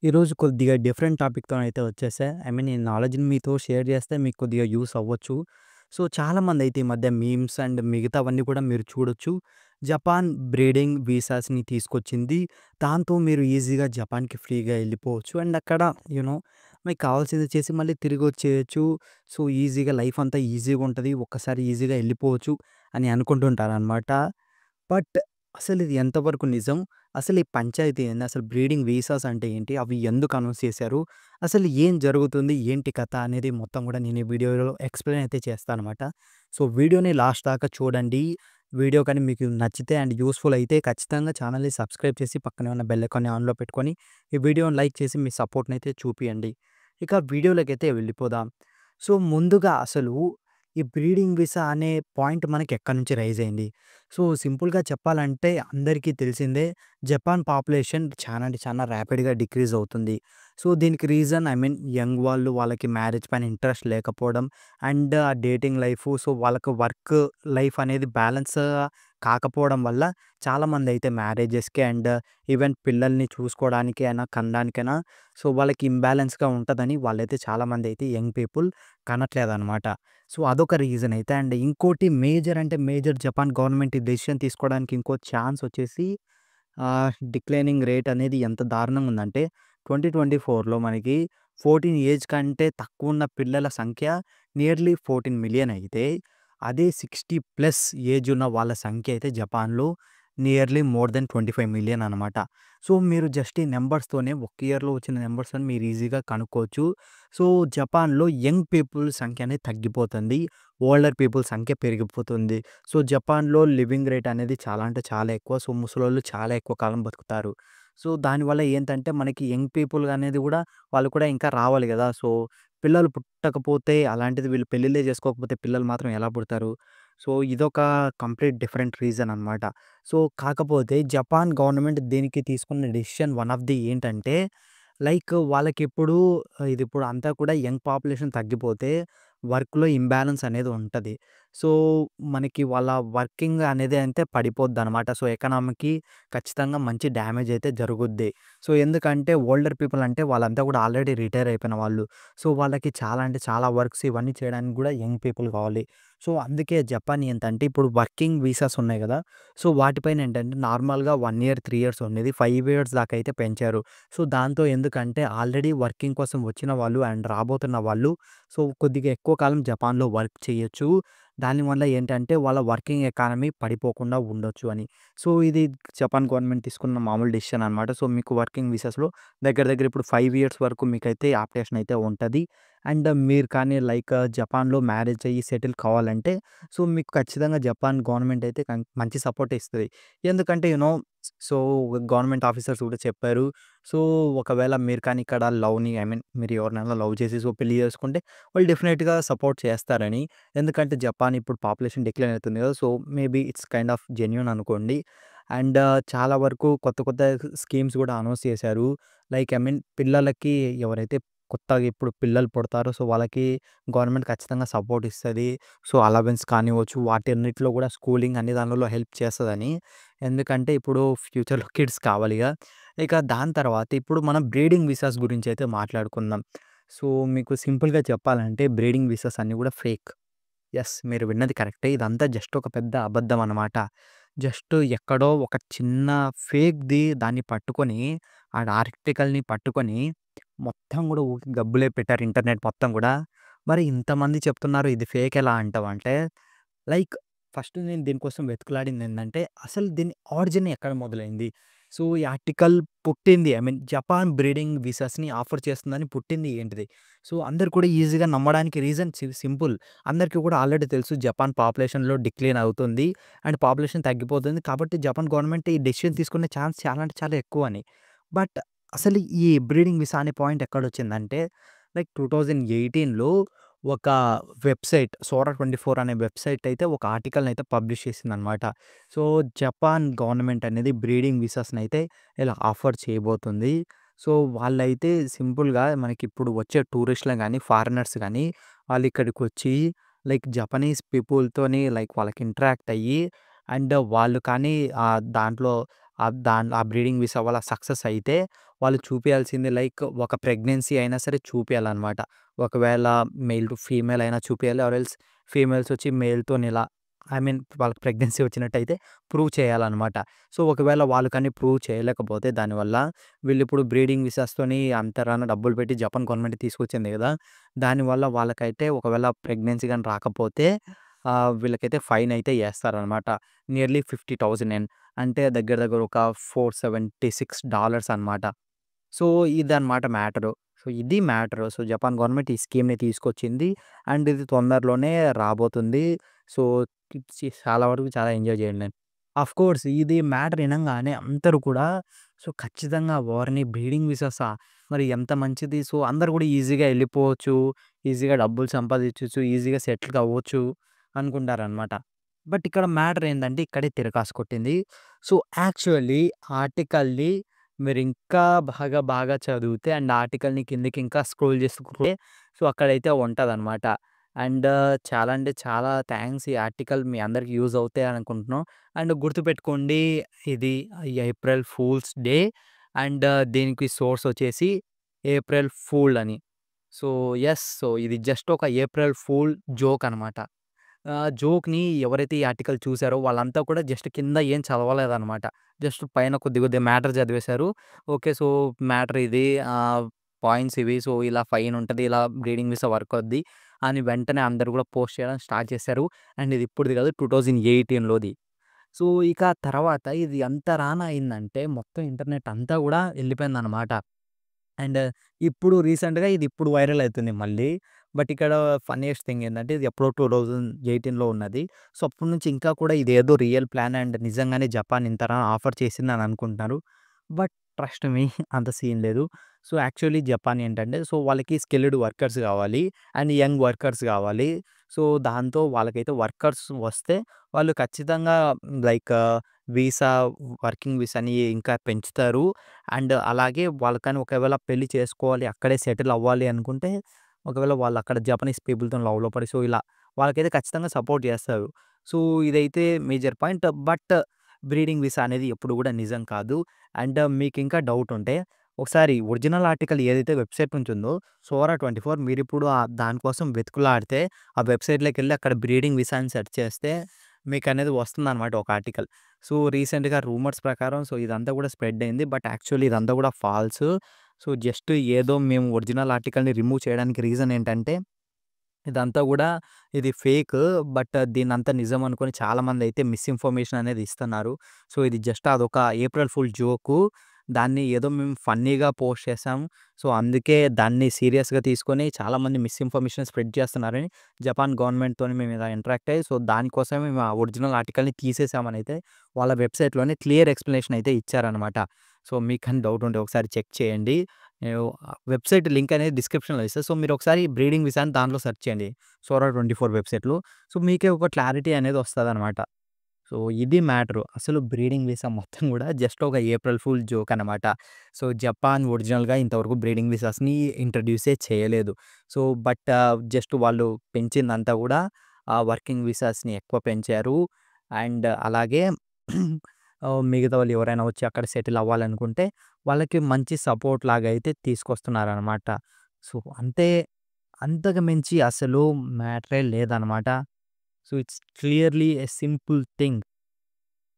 ఈరోజు కొద్దిగా డిఫరెంట్ టాపిక్‌తోనైతే వచ్చేసా. ఈ నాలెడ్జ్‌ని మీతో షేర్ చేస్తే మీకు కొద్దిగా యూజ్ అవ్వచ్చు. సో, చాలామందైతే ఈ మధ్య మీమ్స్ అండ్ మిగతావన్నీ కూడా మీరు చూడొచ్చు. జపాన్ బ్రీడింగ్ వీసాస్‌ని తీసుకొచ్చింది. దాంతో మీరు ఈజీగా జపాన్‌కి ఫ్రీగా ఎళ్ళిపోవచ్చు. అండ్ అక్కడ యూ నో మీకు కావాల్సింది చేసి మళ్ళీ తిరిగొచ్చేయొచ్చు. సో, ఈజీగా లైఫ్ అంతా ఈజీగా ఉంటది. ఒక్కసారి ఈజీగా ఎళ్ళిపోవచ్చు అని అనుకుంటుంటారనమాట. బట్ అసలిది ఎంతవరకు నిజం? అసలు ఈ పంచాయతీ ఏంది? అసలు బ్రీడింగ్ వీసాస్ అంటే ఏంటి? అవి ఎందుకు అనౌన్స్ చేశారు? అసలు ఏం జరుగుతుంది? ఏంటి కథ? అనేది మొత్తం గూడా నేను ఈ వీడియోలో ఎక్స్‌ప్లెయిన్ అయితే చేస్తానన్నమాట. సో, వీడియోని లాస్ట్ దాకా చూడండి. వీడియో కానీ మీకు నచ్చితే అండ్ యూజ్‌ఫుల్ అయితే ఖచ్చితంగా ఛానెల్‌ని సబ్స్క్రైబ్ చేసి పక్కనే ఉన్న బెల్ ఐకాన్‌ని ఆన్‌లో పెట్టుకొని ఈ వీడియోని లైక్ చేసి మీ సపోర్ట్‌నైతే చూపియండి. ఇక వీడియోలోకైతే వెళ్ళిపోదాం. సో, ముందుగా అసలు ఈ బ్రీడింగ్ వీసా అనే పాయింట్ మనకి ఎక్కడి నుంచి రైజ్ అయింది? సో, సింపుల్‌గా చెప్పాలంటే అందరికీ తెలిసిందే జపాన్ పాపులేషన్ చానా అంటే చానా ర్యాపిడ్‌గా డిక్రీజ్ అవుతుంది. సో, దీనికి రీజన్ యంగ్ వాళ్ళు వాళ్ళకి మ్యారేజ్ పైన ఇంట్రెస్ట్ లేకపోవడం అండ్ ఆ డేటింగ్ లైఫు సో, వాళ్ళకి వర్క్ లైఫ్ అనేది బ్యాలెన్స్ కాకపోవడం వల్ల చాలామందైతే మ్యారేజెస్‌కి అండ్ ఈవెన్ పిల్లల్ని చూసుకోవడానికి అయినా, కనడానికైనా సో, వాళ్ళకి ఇంబాలెన్స్‌గా ఉంటదని వాళ్ళైతే చాలామందైతే యంగ్ పీపుల్ కనట్లేదనమాట. సో, అదొక రీజన్ అయితే. అండ్ ఇంకోటి మేజర్ అంటే మేజర్ జపాన్ గవర్నమెంట్ ఈ డెసిషన్ తీసుకోవడానికి ఇంకో ఛాన్స్ వచ్చేసి డిక్లైనింగ్ రేట్ అనేది ఎంత దారుణంగా ఉందంటే 2024లో మనకి 14 ఏజ్ కంటే తక్కువున్న పిల్లల సంఖ్య నియర్లీ 14,000,000 అయితే, అదే 60 ప్లస్ ఏజ్ ఉన్న వాళ్ళ సంఖ్య అయితే జపాన్‌లో నియర్లీ మోర్ దెన్ 25,000,000 అనమాట. సో, మీరు జస్ట్ ఈ నంబర్స్‌తోనే ఒక ఇయర్‌లో వచ్చిన నంబర్స్‌ని మీరు ఈజీగా కనుక్కోవచ్చు. సో, జపాన్‌లో యంగ్ పీపుల్ సంఖ్య అనేది తగ్గిపోతుంది. ఓల్డర్ పీపుల్ సంఖ్య పెరిగిపోతుంది. సో, జపాన్‌లో లివింగ్ రేట్ అనేది చాలా అంటే చాలా ఎక్కువ. సో, ముసలోళ్ళు చాలా ఎక్కువ కాలం బతుకుతారు. సో, దానివల్ల ఏంటంటే మనకి యంగ్ పీపుల్ అనేది గూడా వాళ్ళు కూడా ఇంకా రావాలి గదా! సో, పిల్లలు పుట్టకపోతే అలాంటిది వీళ్ళు పెళ్ళిళ్ళే చేసుకోకపోతే పిల్లలు మాత్రం ఎలా పుడతారు? సో, ఇదొక కంప్లీట్ డిఫరెంట్ రీజన్ అనమాట. సో, కాకపోతే జపాన్ గవర్నమెంట్ దీనికి తీసుకున్న డెసిషన్ వన్ ఆఫ్ ది ఏంటంటే వాళ్ళకిప్పుడు ఇదిప్పుడు అంతా కూడా యంగ్ పాపులేషన్ తగ్గిపోతే వర్క్‌లో ఇంబాలెన్స్ అనేది ఉంటది. సో, మనకి వాళ్ళ వర్కింగ్ అనేది అయితే పడిపోద్దనమాట. సో, ఎకనామీకి ఖచ్చితంగా మంచి డ్యామేజ్ అయితే జరుగుద్ది. సో, ఎందుకంటే ఓల్డర్ పీపుల్ అంటే వాళ్ళంతా కూడా ఆల్రెడీ రిటైర్ అయిపోయిన వాళ్ళు. సో, వాళ్ళకి చాలా అంటే చాలా వర్క్స్ ఇవన్నీ చేయడానికి కూడా యంగ్ పీపుల్ కావాలి. సో, అందుకే జపాన్ ఏంటంటే ఇప్పుడు వర్కింగ్ వీసాస్ ఉన్నాయి గదా! సో, వాటిపైన ఏంటంటే నార్మల్‌గా 1 ఇయర్, 3 ఇయర్స్ ఉండేది. 5 ఇయర్స్ దాకా అయితే పెంచారు. సో, దాంతో ఎందుకంటే ఆల్రెడీ వర్కింగ్ కోసం వచ్చిన వాళ్ళు అండ్ రాబోతున్న వాళ్ళు సో, కొద్దిగా ఎక్కువ కాలం జపాన్‌లో వర్క్ చేయొచ్చు. దానివల్ల ఏంటంటే వాళ్ళ వర్కింగ్ ఎకానమీ పడిపోకుండా ఉండొచ్చు అని. సో, ఇది జపాన్ గవర్నమెంట్ తీసుకున్న మామూలు డెసిషన్ అనమాట. సో, మీకు వర్కింగ్ వీసాస్‌లో దగ్గర దగ్గర ఇప్పుడు 5 ఇయర్స్ వరకు మీకైతే అప్లికేషన్ అయితే ఉంటది. అండ్ మీరు కానీ జపాన్‌లో మ్యారేజ్ అయ్యి సెటిల్ కావాలంటే సో, మీకు ఖచ్చితంగా జపాన్ గవర్నమెంట్ అయితే మంచి సపోర్ట్ ఇస్తది. ఎందుకంటే సో, గవర్నమెంట్ ఆఫీసర్స్ కూడా చెప్పారు. సో, ఒకవేళ మీరు కానీ ఇక్కడ లవ్‌ని మీరు ఎవరినైనా లవ్ చేసి సో, పెళ్లి చేసుకుంటే వాళ్ళు డెఫినెట్‌గా సపోర్ట్ చేస్తారని. ఎందుకంటే జపాన్ ఇప్పుడు పాపులేషన్ డిక్లైన్ అవుతుంది కదా! So, maybe it's kind of genuine అనుకోండి. అండ్ చాలా వరకు కొత్త కొత్త స్కీమ్స్ కూడా అనౌన్స్ చేశారు. పిల్లలకి ఎవరైతే కొత్తగా ఇప్పుడు పిల్లలు పుడతారో సో, వాళ్ళకి గవర్నమెంట్ ఖచ్చితంగా సపోర్ట్ ఇస్తది. సో, అలవెన్స్ కానివ్వచ్చు వాటన్నిటిలో కూడా స్కూలింగ్ అన్ని దానిలో హెల్ప్ చేస్తదని. ఎందుకంటే ఇప్పుడు ఫ్యూచర్‌లో కిడ్స్ కావాలిగా. ఇక దాని తర్వాత ఇప్పుడు మనం బ్రీడింగ్ వీసాస్ గురించయితే మాట్లాడుకుందాం. సో, మీకు సింపుల్‌గా చెప్పాలంటే బ్రీడింగ్ వీసాస్ అన్నీ గూడా ఫేక్. యెస్. మీరు విన్నది కరెక్టే. ఇదంతా జస్ట్ ఒక పెద్ద అబద్ధం అనమాట. జస్ట్ ఎక్కడో ఒక చిన్న ఫేక్‌ది దాన్ని పట్టుకొని, ఆ ఆర్టికల్‌ని పట్టుకొని మొత్తం గూడా ఊకే గబ్బులే పెట్టారు ఇంటర్నెట్ మొత్తం గూడా. మరి ఇంతమంది చెప్తున్నారు ఇది ఫేక్ ఎలా అంటావంటే లైక్ ఫస్ట్ నేను దీనికోసం వెతుకులాడిందేందంటే, అసలు దీని ఆరిజిన్ ఎక్కడ మొదలైంది? సో, ఈ ఆర్టికల్ పుట్టింది జపాన్ బ్రీడింగ్ వీసాస్‌ని ఆఫర్ చేస్తుందని పుట్టింది ఏంటిది? సో, అందరూ కూడా ఈజీగా నమ్మడానికి రీజన్ సింపుల్. అందరికీ కూడా ఆల్రెడీ తెలుసు జపాన్ పాపులేషన్‌లో డిక్లైన్ అవుతుంది. అండ్ పాపులేషన్ తగ్గిపోతుంది. కాబట్టి జపాన్ గవర్నమెంట్ ఈ డెసిషన్ తీసుకునే ఛాన్స్ చాలా అంటే చాలా ఎక్కువని. బట్ అసలు ఈ బ్రీడింగ్ వీసా అనే పాయింట్ ఎక్కడొచ్చిందంటే, 2018లో ఒక వెబ్‌సైట్ 'సోరా24' అనే వెబ్‌సైట్ అయితే ఒక ఆర్టికల్‌నయితే పబ్లిష్ చేసిందనమాట. సో, జపాన్ గవర్నమెంట్ అనేది బ్రీడింగ్ వీసాస్‌నయితే ఇలా ఆఫర్ చేయబోతుంది. సో, వాళ్ళైతే సింపుల్‌గా మనకిప్పుడు వచ్చే టూరిస్ట్‌లు గాని, ఫారినర్స్ గాని వాళ్ళిక్కడికొచ్చి జపనీస్ పీపుల్‌తోని వాళ్ళకి ఇంటరాక్ట్ అయ్యి అండ్ వాళ్ళు కానీ దాంట్లో ఆ బ్రీడింగ్ వీసా వల్ల సక్సెస్ అయితే వాళ్ళు చూపియాల్సింది లైక్ ఒక ప్రెగ్నెన్సీ అయినా సరే చూపియాలనమాట. ఒకవేళ మెయిల్ టు ఫీమేల్ అయినా చూపియాలి. ఆర్ ఎల్స్ ఫీమేల్స్ వచ్చి మేల్‌తోని ఇలా ఐ మీన్ వాళ్ళకి ప్రెగ్నెన్సీ వచ్చినట్టయితే ప్రూవ్ చేయాలనమాట. సో, ఒకవేళ వాళ్ళు కానీ ప్రూవ్ చేయలేకపోతే దానివల్ల వీళ్ళిప్పుడు బ్రీడింగ్ వీసాస్‌తోని అంతరాన డబ్బులు పెట్టి జపాన్ గవర్నమెంట్ తీసుకొచ్చింది గదా! దానివల్ల వాళ్ళకైతే ఒకవేళ ప్రెగ్నెన్సీ గాని రాకపోతే వీళ్ళకైతే ఫైన్ అయితే యేస్తారనమాట. నియర్లీ 50,000 అంటే దగ్గర దగ్గర ఒక $476 అనమాట. సో, ఇదనమాట మ్యాటరు. సో, ఇది మ్యాటరు. సో, జపాన్ గవర్నమెంట్ ఈ స్కీమ్‌ని తీసుకొచ్చింది. అండ్ ఇది తొందరలోనే రాబోతుంది. సో, చాలా వరకు చాలా ఎంజాయ్ చేయండి. ఆఫ్‌కోర్స్ ఇది మ్యాటర్ ఇనంగానే అందరూ కూడా సో, ఖచ్చితంగా వారిని బ్రీడింగ్ వీసాసా? మరి ఎంత మంచిది. సో, అందరూ కూడా ఈజీగా ఎళ్ళిపోవచ్చు. ఈజీగా డబ్బులు సంపాదించొచ్చు. ఈజీగా సెటిల్ అవ్వచ్చు అనుకుంటారనమాట. బట్ ఇక్కడ మ్యాటర్ ఏందంటే ఇక్కడే తిరకాసు కొట్టింది. సో, యాక్చువల్లీ ఆర్టికల్‌ని మీరింకా బాగా చదివితే అండ్ ఆర్టికల్‌ని కిందకి ఇంకా స్క్రోల్ చేసుకుంటే సో, అక్కడైతే ఉంటదనమాట. అండ్ చాలా అంటే చాలా థాంక్స్ ఈ ఆర్టికల్ మీ అందరికి యూజ్ అవుతాయి అనుకుంటున్నాం. అండ్ గుర్తుపెట్టుకోండి ఇది ఏప్రిల్ ఫూల్స్ డే అండ్ దీనికి సోర్స్ వచ్చేసి ఏప్రిల్ ఫూల్ అని. So, yes. సో, ఇది జస్ట్ ఒక ఏప్రిల్ ఫూల్ జోక్ అనమాట. జోక్‌ని ఎవరైతే ఈ ఆర్టికల్ చూసారో వాళ్ళంతా కూడా జస్ట్ కింద ఏం చదవలేదనమాట. జస్ట్ పైన కొద్దిగా మ్యాటర్ చదివేశారు. ఓకే. సో, మ్యాటర్ ఇది పాయింట్స్ ఇవి. సో, ఇలా ఫైన్ ఉంటది. ఇలా బ్రీడింగ్ వీసా వర్క్ అవుద్ది అని వెంటనే అందరూ కూడా పోస్ట్ చేయడం స్టార్ట్ చేశారు. అండ్ ఇది ఇప్పుడుది కాదు 2018లోది. సో, ఇక తర్వాత ఇది ఎంత రాన అయిందంటే మొత్తం ఇంటర్నెట్ అంతా కూడా ఎళ్ళిపోయిందనమాట. అండ్ ఇప్పుడు రీసెంట్‌గా ఇది ఇప్పుడు వైరల్ అయితుంది మళ్ళీ. బట్ ఇక్కడ ఫన్నీయెస్ట్ థింగ్ ఏందంటే ఇది ఎప్పుడో 2018లో ఉన్నది. సో, అప్పటి నుంచి ఇంకా కూడా ఇదేదో రియల్ ప్లాన్ అండ్ నిజంగానే జపాన్ ఇంతలా ఆఫర్ చేసిందని అనుకుంటున్నారు. బట్ ట్రస్ట్ మీ అంత సీన్ లేదు. సో, యాక్చువల్లీ జపాన్ ఏంటంటే సో, వాళ్ళకి స్కిల్డ్ వర్కర్స్ కావాలి అండ్ యంగ్ వర్కర్స్ కావాలి. సో, దాంతో వాళ్ళకైతే వర్కర్స్ వస్తే వాళ్ళు ఖచ్చితంగా లైక్ వీసా వర్కింగ్ వీసాని ఇంకా పెంచుతారు. అండ్ అలాగే వాళ్ళకని ఒకవేళ పెళ్లి చేసుకోవాలి, అక్కడే సెటిల్ అవ్వాలి అనుకుంటే, ఒకవేళ వాళ్ళు అక్కడ జపనీస్ పీపుల్‌తోని లవ్‌లో పడి సో, ఇలా వాళ్ళకైతే ఖచ్చితంగా సపోర్ట్ చేస్తారు. సో, ఇదైతే major point. But breeding visa అనేది ఎప్పుడు కూడా నిజం కాదు. అండ్ మీకింకా డౌట్ ఉంటే ఒకసారి ఒరిజినల్ ఆర్టికల్ ఏదైతే వెబ్‌సైట్ నుంచి ఉందో సోరా24 మీరిప్పుడు దానికోసం వెతుకులాడితే ఆ వెబ్‌సైట్‌లోకెళ్ళి అక్కడ బ్రీడింగ్ వీసా అని సెర్చ్ చేస్తే మీకనేది వస్తుందనమాట ఒక ఆర్టికల్. సో, రీసెంట్‌గా రూమర్స్ ప్రకారం సో, ఇదంతా కూడా స్ప్రెడ్ అయింది. బట్ యాక్చువల్లీ ఇదంతా కూడా ఫాల్స్. సో, జస్ట్ ఏదో మేము ఒరిజినల్ ఆర్టికల్‌ని రిమూవ్ చేయడానికి రీజన్ ఏంటంటే, ఇదంతా గూడా ఇది ఫేక్. బట్ దీన్నంతా నిజం అనుకోని చాలామందైతే మిస్‌ఇన్ఫర్మేషన్ అనేది ఇస్తున్నారు. సో, ఇది జస్ట్ అదొక ఏప్రిల్ ఫూల్ జోకు. దాన్ని ఏదో మేము ఫన్నీగా పోస్ట్ చేసాం. సో, అందుకే దాన్ని సీరియస్‌గా తీసుకొని చాలామంది మిస్‌ఇన్ఫర్మేషన్ స్ప్రెడ్ చేస్తున్నారని జపాన్ గవర్నమెంట్‌తోని మేము ఇలా ఇంటరాక్ట్ అయ్యి సో, దానికోసమే మేము ఆ ఒరిజినల్ ఆర్టికల్‌ని తీసేసామనైతే వాళ్ళ వెబ్‌సైట్‌లోనే క్లియర్ ఎక్స్‌ప్లనేషన్ అయితే ఇచ్చారనమాట. సో, మీకని డౌట్ ఉంటే ఒకసారి చెక్ చేయండి. నేను వెబ్‌సైట్ లింక్ అనేది డిస్క్రిప్షన్‌లో ఇస్తా. సో, మీరొకసారి బ్రీడింగ్ వీసా అని దాంట్లో సెర్చ్ చేయండి. సోరా24 వెబ్‌సైట్‌లో. సో, మీకే ఒక క్లారిటీ అనేది వస్తదనమాట. సో, ఇది మ్యాటరు. అసలు బ్రీడింగ్ వీసా మొత్తం గూడా జస్ట్ ఒక ఏప్రిల్ ఫూల్ జోక్ అనమాట. సో, జపాన్ ఒరిజినల్‌గా ఇంతవరకు బ్రీడింగ్ వీసాస్‌ని ఇంట్రొడ్యూసే చేయలేదు. సో, బట్ జస్ట్ వాళ్ళు పెంచిందంతా గూడా వర్కింగ్ వీసాస్‌ని ఎక్కువ పెంచారు. అండ్ అలాగే మిగతా వాళ్ళు ఎవరైనా వచ్చి అక్కడ సెటిల్ అవ్వాలనుకుంటే వాళ్ళకి మంచి సపోర్ట్ లాగా అయితే తీసుకొస్తున్నారనమాట. సో, అంతే. అంతకు మించి అసలు మ్యాటరే లేదనమాట. So, it's clearly a simple thing.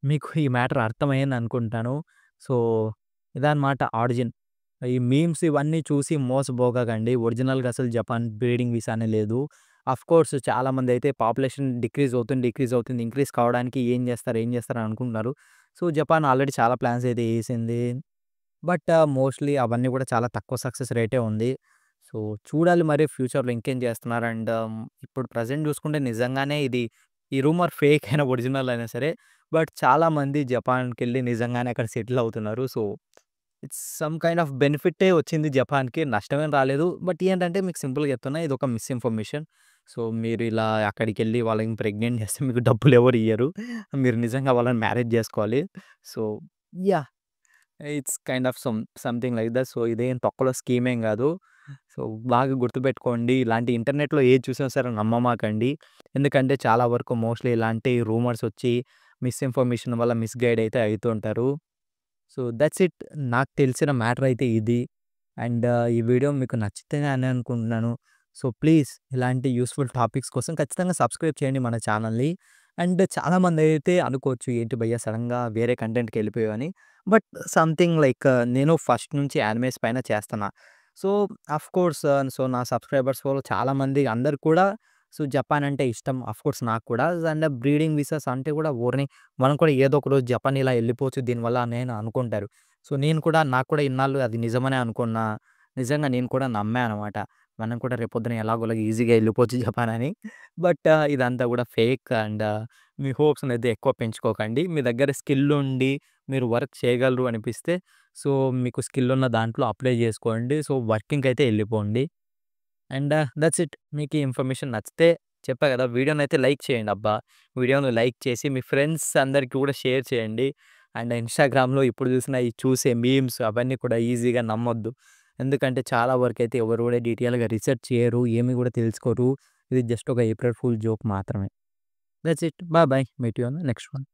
మీకు ఈ మ్యాటర్ అర్థమయ్యిందనుకుంటాను. సో, ఇదనమాట ఆరిజిన్. ఈ మీమ్స్ ఇవన్నీ చూసి మోసపోకండి. ఒరిజినల్‌గా అసలు జపాన్ బ్రీడింగ్ వీసానే లేదు. ఆఫ్‌కోర్స్ చాలామందైతే పాపులేషన్ డిక్రీజ్ అవుతుంది. ఇంక్రీజ్ కావడానికి ఏం చేస్తారు అని అనుకుంటున్నారు. సో, జపాన్ ఆల్రెడీ చాలా ప్లాన్స్ అయితే ఏసింది. బట్ మోస్ట్‌లీ అవన్నీ కూడా చాలా తక్కువ సక్సెస్ రేటే ఉంది. సో, చూడాలి మరి ఫ్యూచర్‌లో ఇంకేం చేస్తున్నారు. అండ్ ఇప్పుడు ప్రెజెంట్ చూసుకుంటే నిజంగానే ఈ రూమర్ ఫేక్ అయినా, ఒరిజినల్ అయినా సరే, బట్ చాలామంది జపాన్‌కెళ్ళి నిజంగానే అక్కడ సెటిల్ అవుతున్నారు. So, it's some kind of బెనిఫిట్టే వచ్చింది జపాన్‌కి. నష్టమేం రాలేదు. బట్ ఏంటంటే మీకు సింపుల్‌గా చెప్తున్నా ఇదొక మిస్‌ఇన్ఫర్మేషన్. సో, మీరు ఇలా అక్కడికెళ్ళి వాళ్ళని ప్రెగ్నెంట్ చేస్తే మీకు డబ్బులెవరు ఇయ్యరు. మీరు నిజంగా వాళ్ళని మ్యారేజ్ చేసుకోవాలి. So, yeah! It's kind of something like that. So, ఇదేం తొక్కలో స్కీమేం గాదు. సో, బాగా గుర్తుపెట్టుకోండి. ఇలాంటి ఇంటర్నెట్‌లో ఏది చూసినా సరే నమ్మమాకండి. ఎందుకంటే చాలా వరకు మోస్ట్‌లీ ఇలాంటి రూమర్స్ వచ్చి మిస్‌ఇన్ఫర్మేషన్ వల్ల మిస్‌గైడ్ అయితే అయితుంటారు. So, that's it. నాకు తెలిసిన మ్యాటర్ అయితే ఇది. అండ్ ఈ వీడియో మీకు నచ్చితేనే అని అనుకుంటున్నాను. సో, ప్లీజ్ ఇలాంటి యూస్‌ఫుల్ టాపిక్స్ కోసం ఖచ్చితంగా సబ్స్క్రైబ్ చేయండి మన ఛానల్‌ని. అండ్ చాలామందైతే అనుకోవచ్చు ఏంటి భయ్యా సడెన్‌గా వేరే కంటెంట్‌కెళ్ళిపోయావు అని. బట్ సంథింగ్ లైక్ నేను ఫస్ట్ నుంచి యానిమేస్ పైన చేస్తున్నా. సో, ఆఫ్‌కోర్స్ సో, నా సబ్స్క్రైబర్స్‌లో చాలామంది అందరూ కూడా సో, జపాన్ అంటే ఇష్టం. ఆఫ్‌కోర్స్ నాకు కూడా. అండ్ బ్రీడింగ్ వీసాస్ అంటే కూడా ఓరిని మనం కూడా ఏదో ఒక రోజు జపాన్ ఇలా ఎళ్ళిపోవచ్చు దీనివల్ల అని అనుకుంటారు. సో, నేను కూడా నాకు కూడా ఇన్నాళ్ళు అది నిజమనే అనుకున్నా. నిజంగా నేను కూడా నమ్మా అనమాట. మనం కూడా రేపొద్దున ఎలాగోలాగా ఈజీగా ఎళ్ళిపోవచ్చు జపాన్ అని. బట్ ఇదంతా కూడా ఫేక్ అండ్ మీ హోప్స్‌నయితే ఎక్కువ పెంచుకోకండి. మీ దగ్గర స్కిల్ ఉండి మీరు వర్క్ చేయగలరు అనిపిస్తే సో, మీకు స్కిల్ ఉన్న దాంట్లో అప్లై చేసుకోండి. సో, వర్కింగ్‌కయితే ఎళ్ళిపోండి. And that's it. మీకు ఈ ఇన్ఫర్మేషన్ నచ్చితే చెప్పా కదా! వీడియోనైతే లైక్ చేయండి అబ్బా! వీడియోని లైక్ చేసి మీ ఫ్రెండ్స్ అందరికి కూడా షేర్ చేయండి. అండ్ ఇన్‌స్టాగ్రామ్‌లో ఇప్పుడు చూసిన ఈ చూసే మీమ్స్ అవన్నీ కూడా ఈజీగా నమ్మొద్దు. ఎందుకంటే చాలా వరకైతే ఎవరు కూడా డీటెయిల్‌గా రిసర్చ్ చేయరు. ఏమి కూడా తెలుసుకోరు. ఇది జస్ట్ ఒక ఏప్రిల్ ఫూల్ జోక్ మాత్రమే. That's it. Bye bye. Meet you on the next one.